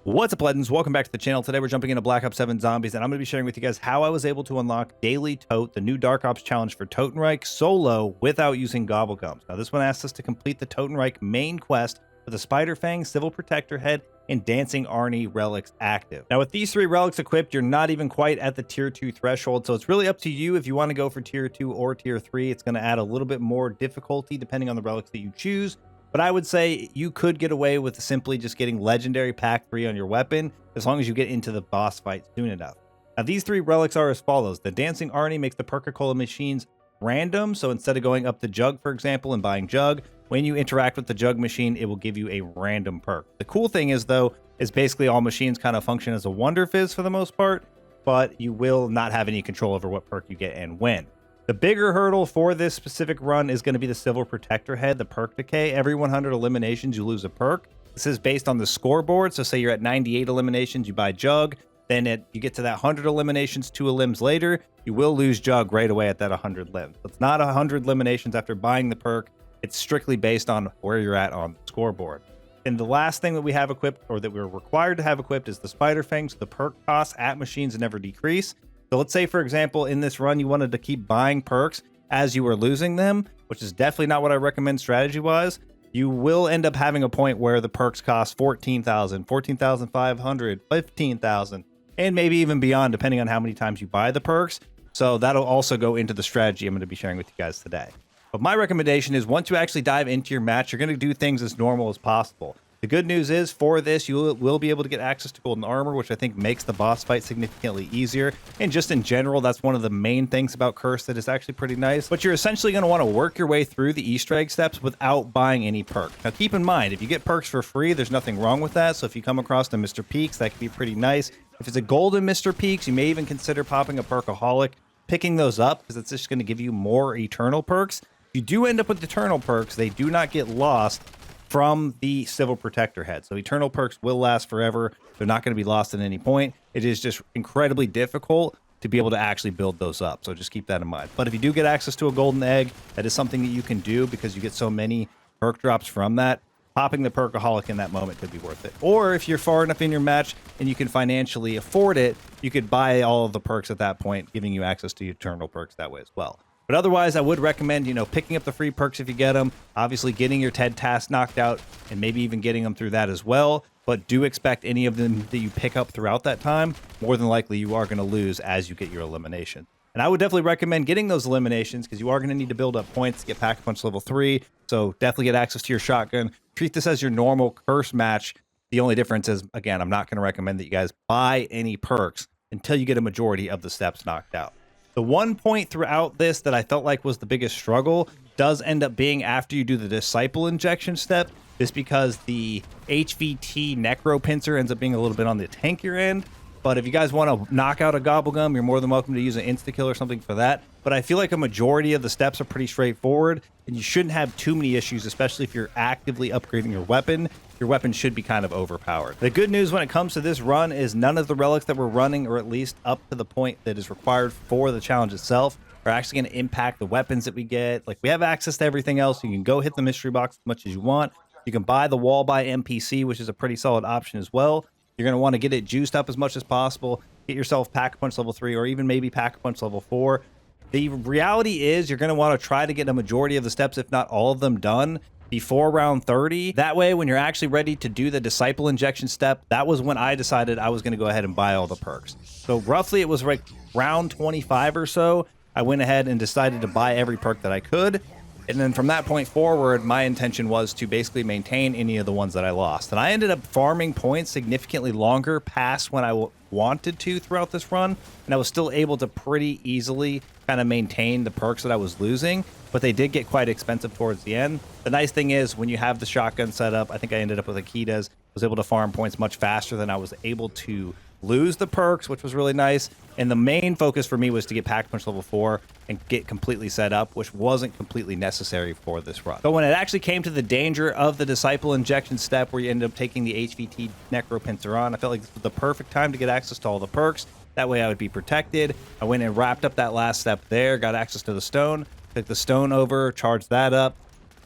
What's up, legends? Welcome back to the channel. Today we're jumping into Black Ops 7 Zombies, and I'm going to be sharing with you guys how I was able to unlock Daily Toten, the new Dark Ops challenge for Totenreich, solo without using gobblegums. Now this one asks us to complete the Totenreich main quest with a Spider Fang, Civil Protector Head, and Dancing Arnie relics active. Now with these three relics equipped, you're not even quite at the tier 2 threshold, so it's really up to you if you want to go for tier 2 or tier 3. It's going to add a little bit more difficulty depending on the relics that you choose. But I would say you could get away with simply just getting legendary pack 3 on your weapon as long as you get into the boss fight soon enough. Now these three relics are as follows. The Dancing Arnie makes the Perk machines random, so instead of going up the jug, for example, and buying jug, when you interact with the jug machine, it will give you a random perk. The cool thing is, though, is basically all machines kind of function as a Wonder Fizz for the most part, but you will not have any control over what perk you get and when. The bigger hurdle for this specific run is going to be the Civil Protector Head, the perk decay. Every 100 eliminations, you lose a perk. This is based on the scoreboard, so say you're at 98 eliminations, you buy Jug, then you get to that 100 eliminations 2 elims later, you will lose Jug right away at that 100 limbs. So it's not 100 eliminations after buying the perk, it's strictly based on where you're at on the scoreboard. And the last thing that we have equipped, or that we're required to have equipped, is the Spider Fang, so the perk costs at machines never decrease. So let's say, for example, in this run, you wanted to keep buying perks as you were losing them, which is definitely not what I recommend strategy-wise. You will end up having a point where the perks cost 14,000, 14,500, 15,000, and maybe even beyond, depending on how many times you buy the perks. So that'll also go into the strategy I'm going to be sharing with you guys today. But my recommendation is once you actually dive into your match, you're going to do things as normal as possible. The good news is for this, you will be able to get access to golden armor, which I think makes the boss fight significantly easier. And just in general, that's one of the main things about Curse that is actually pretty nice. But you're essentially going to want to work your way through the Easter egg steps without buying any perk. Now keep in mind, if you get perks for free, there's nothing wrong with that. So if you come across the Mr. Peaks, that could be pretty nice. If it's a golden Mr. Peaks, you may even consider popping a perkaholic, picking those up, because it's just going to give you more eternal perks. If you do end up with eternal perks, they do not get lost from the Civil Protector Head. So eternal perks will last forever. They're not going to be lost at any point. It is just incredibly difficult to be able to actually build those up. So just keep that in mind. But if you do get access to a golden egg, that is something that you can do because you get so many perk drops from that. Popping the perkaholic in that moment could be worth it. Or if you're far enough in your match and you can financially afford it, you could buy all of the perks at that point, giving you access to eternal perks that way as well. But otherwise, I would recommend, picking up the free perks if you get them, obviously getting your TED task knocked out, and maybe even getting them through that as well. But do expect any of them that you pick up throughout that time, more than likely you are going to lose as you get your elimination. And I would definitely recommend getting those eliminations because you are going to need to build up points to get Pack-a-Punch level 3. So definitely get access to your shotgun. Treat this as your normal Curse match. The only difference is, again, I'm not going to recommend that you guys buy any perks until you get a majority of the steps knocked out. The one point throughout this that I felt like was the biggest struggle does end up being after you do the Disciple Injection step, just because the HVT Necro Pincer ends up being a little bit on the tankier end. But if you guys want to knock out a Gobblegum, you're more than welcome to use an insta-kill or something for that. But I feel like a majority of the steps are pretty straightforward, and you shouldn't have too many issues, especially if you're actively upgrading your weapon. Your weapon should be kind of overpowered. The good news when it comes to this run is none of the relics that we're running, or at least up to the point that is required for the challenge itself, are actually going to impact the weapons that we get. Like, we have access to everything else. You can go hit the mystery box as much as you want. You can buy the wall buy NPC, which is a pretty solid option as well. You're going to want to get it juiced up as much as possible. Get yourself Pack-a-Punch level 3 or even maybe Pack-a-Punch level 4. The reality is you're going to want to try to get a majority of the steps, if not all of them, done before round 30. That way, when you're actually ready to do the Disciple Injection step, that was when I decided I was going to go ahead and buy all the perks. So roughly it was like round 25 or so, I went ahead and decided to buy every perk that I could. And then from that point forward, my intention was to basically maintain any of the ones that I lost. And I ended up farming points significantly longer past when I wanted to throughout this run. And I was still able to pretty easily kind of maintain the perks that I was losing. But they did get quite expensive towards the end. The nice thing is when you have the shotgun set up, I think I ended up with Akitas, was able to farm points much faster than I was able to lose the perks, which was really nice. And the main focus for me was to get Pack-a-Punch level 4 and get completely set up, which wasn't completely necessary for this run. But when it actually came to the danger of the Disciple Injection step where you ended up taking the HVT Necro Pincer on, I felt like this was the perfect time to get access to all the perks. That way I would be protected. I went and wrapped up that last step there, got access to the stone, took the stone over, charged that up,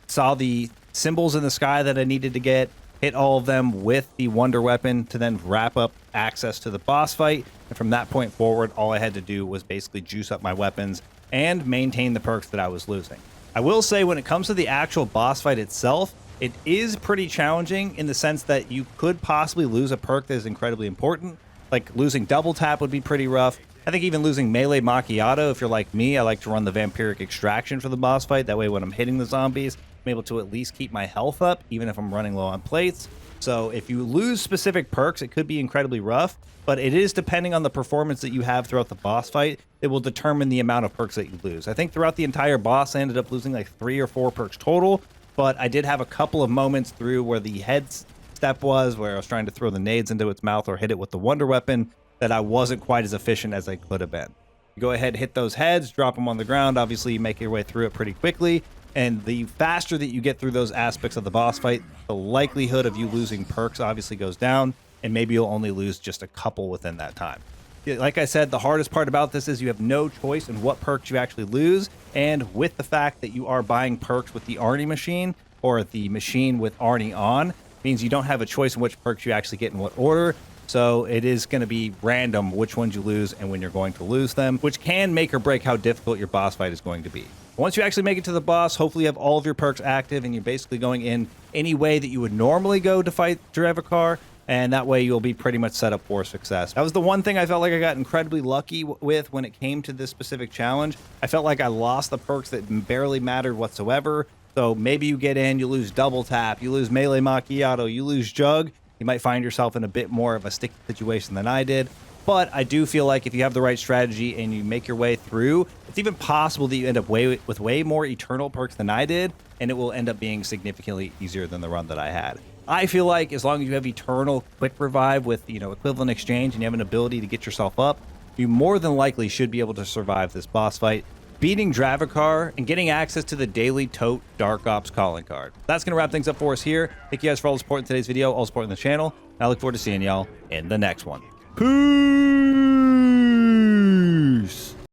saw the symbols in the sky that I needed to get, hit all of them with the wonder weapon to then wrap up access to the boss fight. And from that point forward, all I had to do was basically juice up my weapons and maintain the perks that I was losing. I will say when it comes to the actual boss fight itself, it is pretty challenging in the sense that you could possibly lose a perk that is incredibly important. Like losing double tap would be pretty rough. I think even losing melee macchiato, if you're like me, I like to run the vampiric extraction for the boss fight. That way when I'm hitting the zombies, I'm able to at least keep my health up, even if I'm running low on plates. So if you lose specific perks, it could be incredibly rough, but it is depending on the performance that you have throughout the boss fight. It will determine the amount of perks that you lose. I think throughout the entire boss, I ended up losing like 3 or 4 perks total, but I did have a couple of moments through where the head step was, where I was trying to throw the nades into its mouth or hit it with the wonder weapon, that I wasn't quite as efficient as I could have been. You go ahead, hit those heads, drop them on the ground. Obviously, you make your way through it pretty quickly. And the faster that you get through those aspects of the boss fight, the likelihood of you losing perks obviously goes down, and maybe you'll only lose just a couple within that time. Like I said, the hardest part about this is you have no choice in what perks you actually lose, and with the fact that you are buying perks with the Arnie machine, or the machine with Arnie on, means you don't have a choice in which perks you actually get in what order. So it is going to be random which ones you lose and when you're going to lose them, which can make or break how difficult your boss fight is going to be. Once you actually make it to the boss, hopefully you have all of your perks active and you're basically going in any way that you would normally go to fight Drevakar, and that way you'll be pretty much set up for success. That was the one thing I felt like I got incredibly lucky with when it came to this specific challenge. I felt like I lost the perks that barely mattered whatsoever. So maybe you get in, you lose double tap, you lose melee macchiato, you lose jug. You might find yourself in a bit more of a sticky situation than I did. But I do feel like if you have the right strategy and you make your way through, it's even possible that you end up with way more eternal perks than I did, and it will end up being significantly easier than the run that I had. I feel like as long as you have eternal quick revive with, equivalent exchange, and you have an ability to get yourself up, you more than likely should be able to survive this boss fight, beating Drevakar and getting access to the Daily Toten Dark Ops calling card. That's going to wrap things up for us here. Thank you guys for all the support in today's video, all support in the channel. I look forward to seeing y'all in the next one. Peace!